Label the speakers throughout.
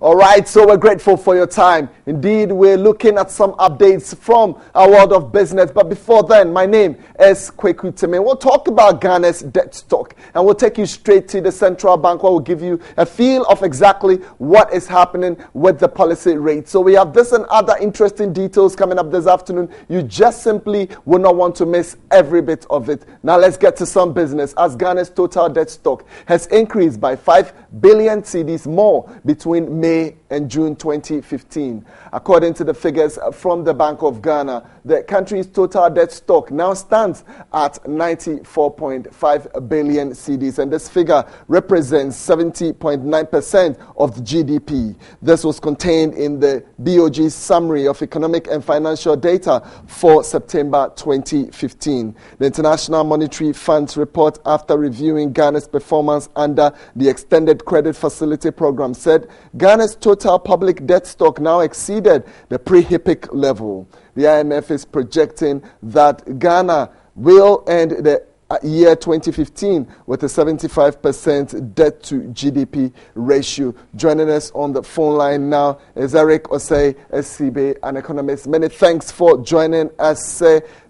Speaker 1: All right, so we're grateful for your time. Indeed, we're looking at some updates from our world of business. But before then, my name is Kweku Teme. We'll talk about Ghana's debt stock, and we'll take you straight to the central bank, where we'll give you a feel of exactly what is happening with the policy rate. So we have this and other interesting details coming up this afternoon. You just simply will not want to miss every bit of it. Now let's get to some business, as Ghana's total debt stock has increased by 5 billion cedis more between May and June 2015. According to the figures from the Bank of Ghana, the country's total debt stock now stands at 94.5 billion cedis, and this figure represents 70.9% of the GDP. This was contained in the BOG's summary of economic and financial data for September 2015. The International Monetary Fund's report, after reviewing Ghana's performance under the Extended Credit Facility Program, said Ghana's total public debt stock now exceeded the pre-HIPC level. The IMF is projecting that Ghana will end the year 2015 with a 75% debt to GDP ratio. Joining us on the phone line now is Eric Osei, SCB, an economist. Many thanks for joining us.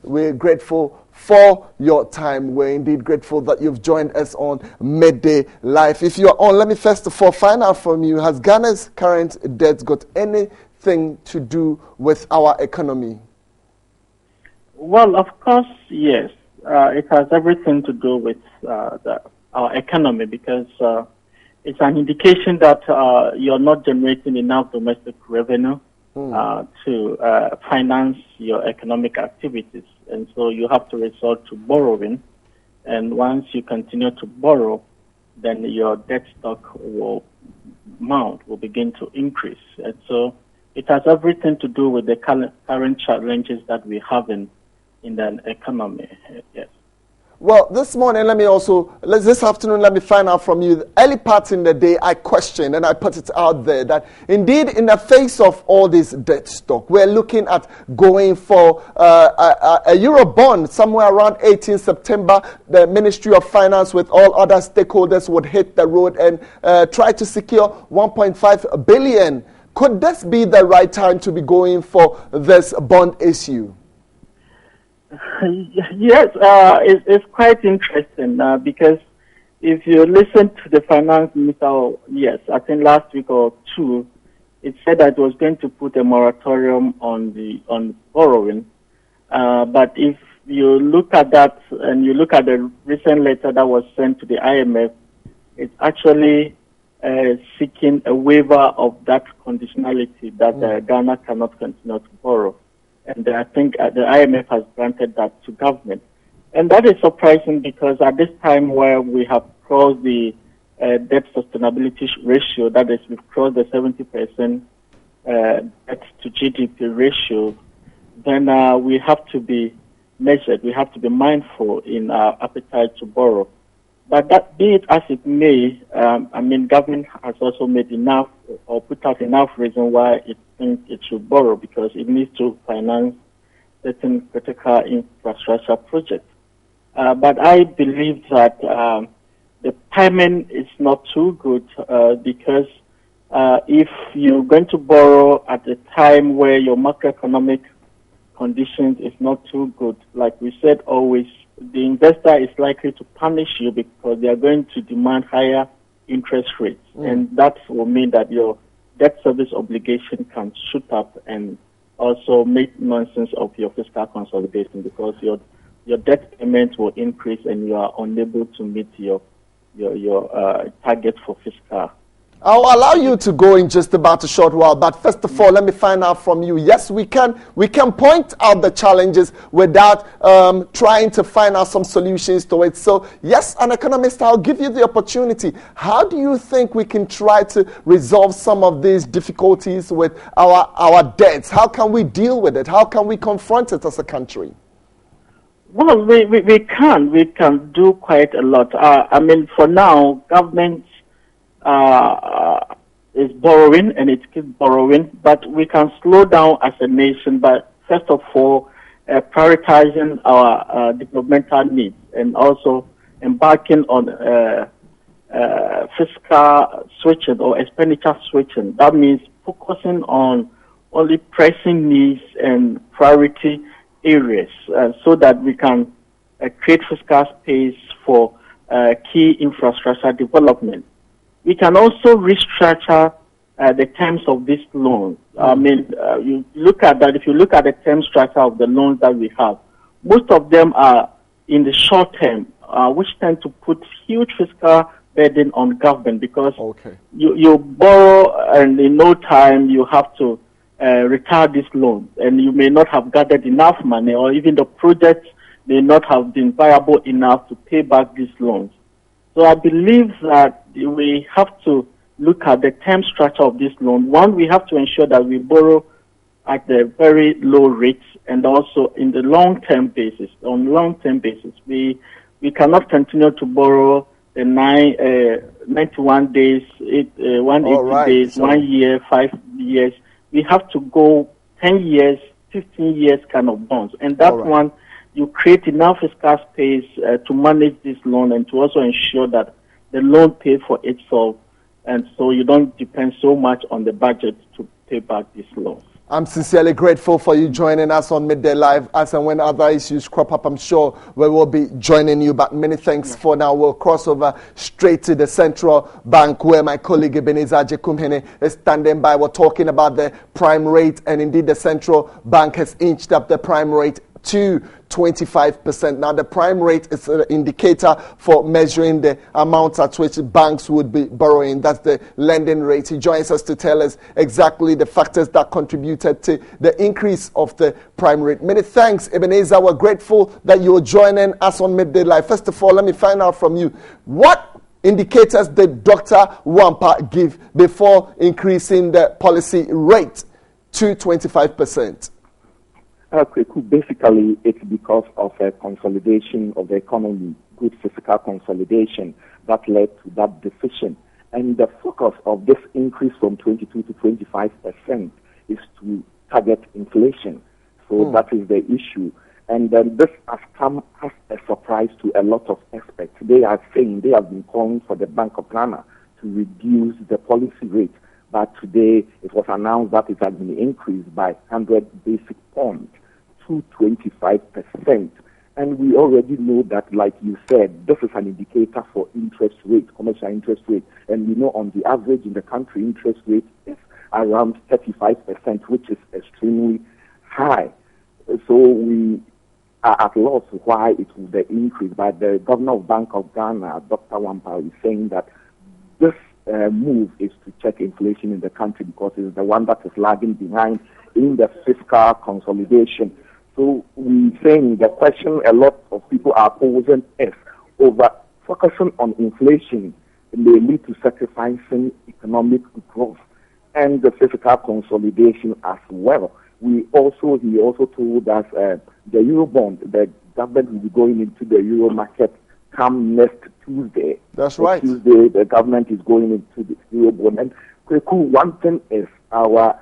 Speaker 1: We're grateful for your time. We're indeed grateful that you've joined us on Midday Live. If you're on, let me first of all find out from you, has Ghana's current debt got anything to do with our economy?
Speaker 2: Well, of course, yes. It has everything to do with our economy, because it's an indication that you're not generating enough domestic revenue to finance your economic activities. And so you have to resort to borrowing. And once you continue to borrow, then your debt stock will begin to increase. And so it has everything to do with the current challenges that we have in the economy. Yes.
Speaker 1: Well, this afternoon, let me find out from you. Early part in the day, I questioned and I put it out there that indeed, in the face of all this debt stock, we're looking at going for a Euro bond somewhere around 18 September. The Ministry of Finance, with all other stakeholders, would hit the road and try to secure 1.5 billion. Could this be the right time to be going for this bond issue?
Speaker 2: Yes, it's quite interesting because if you listen to the finance minister, yes, I think last week or two, it said that it was going to put a moratorium on borrowing. But if you look at that and you look at the recent letter that was sent to the IMF, it's actually seeking a waiver of that conditionality that Ghana cannot continue to borrow. And I think the IMF has granted that to government. And that is surprising because at this time where we have crossed the debt sustainability ratio, that is, we've crossed the 70% debt to GDP ratio, then we have to be measured. We have to be mindful in our appetite to borrow. But that, be it as it may, government has also made enough or put out enough reason why it thinks it should borrow, because it needs to finance certain critical infrastructure projects. But I believe that the timing is not too good because if you're going to borrow at a time where your macroeconomic conditions is not too good, like we said always, the investor is likely to punish you because they are going to demand higher interest rates. And that will mean that your debt service obligation can shoot up and also make nonsense of your fiscal consolidation, because your debt payments will increase and you are unable to meet your target for fiscal.
Speaker 1: I'll allow you to go in just about a short while, but first of all, let me find out from you. Yes, we can point out the challenges without trying to find out some solutions to it. So, yes, an economist, I'll give you the opportunity. How do you think we can try to resolve some of these difficulties with our debts? How can we deal with it? How can we confront it as a country?
Speaker 2: Well, we can do quite a lot. For now, government is borrowing and it keeps borrowing, but we can slow down as a nation by, first of all, prioritizing our developmental needs and also embarking on fiscal switching or expenditure switching. That means focusing on only pressing needs and priority areas so that we can create fiscal space for key infrastructure development. We can also restructure the terms of these loans. I mean, you look at that. If you look at the term structure of the loans that we have, most of them are in the short term, which tend to put huge fiscal burden on government because you borrow and in no time you have to retire these loans, and you may not have gathered enough money, or even the projects may not have been viable enough to pay back these loans. So I believe that we have to look at the term structure of this loan. One, we have to ensure that we borrow at the very low rates, and also in the long-term basis. On long-term basis, we cannot continue to borrow the 91 days, 180 days, 1 year, 5 years. We have to go 10 years, 15 years kind of bonds. And that one, you create enough fiscal space to manage this loan and to also ensure that the loan pays for itself. And so you don't depend so much on the budget to pay back this loan.
Speaker 1: I'm sincerely grateful for you joining us on Midday Live. As and when other issues crop up, I'm sure we will be joining you. But many thanks for now. We'll cross over straight to the central bank where my colleague Ebenezer Jekumhene is standing by. We're talking about the prime rate, and indeed the central bank has inched up the prime rate to 25%. Now, the prime rate is an indicator for measuring the amount at which banks would be borrowing. That's the lending rate. He joins us to tell us exactly the factors that contributed to the increase of the prime rate. Many thanks, Ebenezer. We're grateful that you're joining us on Midday Live. First of all, let me find out from you, what indicators did Dr. Wampa give before increasing the policy rate to 25%?
Speaker 3: Basically, it's because of a consolidation of the economy, good fiscal consolidation, that led to that decision. And the focus of this increase from 22 to 25% is to target inflation. So that is the issue. And then this has come as a surprise to a lot of experts. They are saying, they have been calling for the Bank of Ghana to reduce the policy rate. But today, it was announced that it has been increased by 100 basic points to 25%. And we already know that, like you said, this is an indicator for interest rate, commercial interest rate. And we know on the average in the country, interest rate is around 35%, which is extremely high. So we are at loss why it will be increased. But the Governor of Bank of Ghana, Dr. Wampa, is saying that this move is to check inflation in the country because it's the one that is lagging behind in the fiscal consolidation. So we're saying the question a lot of people are posing is over focusing on inflation may lead to sacrificing economic growth and the fiscal consolidation as well. He also told us the Eurobond, the government will be going into the Euro market come next Tuesday.
Speaker 1: That's right.
Speaker 3: Tuesday, the government is going into the Eurobond. And one thing is our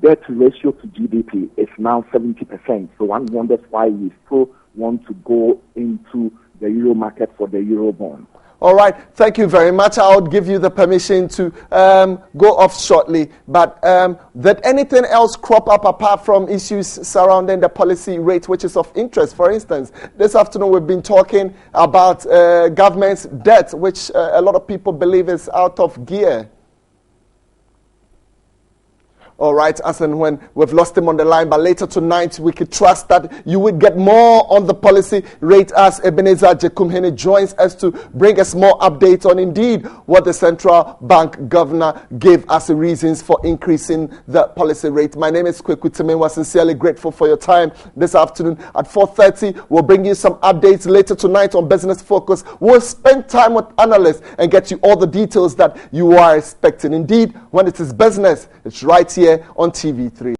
Speaker 3: debt ratio to GDP is now 70%. So one wonders why we still want to go into the Euro market for the Eurobond.
Speaker 1: All right. Thank you very much. I would give you the permission to go off shortly. But did anything else crop up apart from issues surrounding the policy rate, which is of interest? For instance, this afternoon we've been talking about government's debt, which a lot of people believe is out of gear. All right, as and when we've lost him on the line, but later tonight we could trust that you would get more on the policy rate as Ebenezer Jekumhene joins us to bring us more updates on indeed what the central bank governor gave as the reasons for increasing the policy rate. My name is Kweku Temen. We're sincerely grateful for your time this afternoon. At 4:30, we'll bring you some updates later tonight on Business Focus. We'll spend time with analysts and get you all the details that you are expecting. Indeed, when it is business, it's right here on TV3.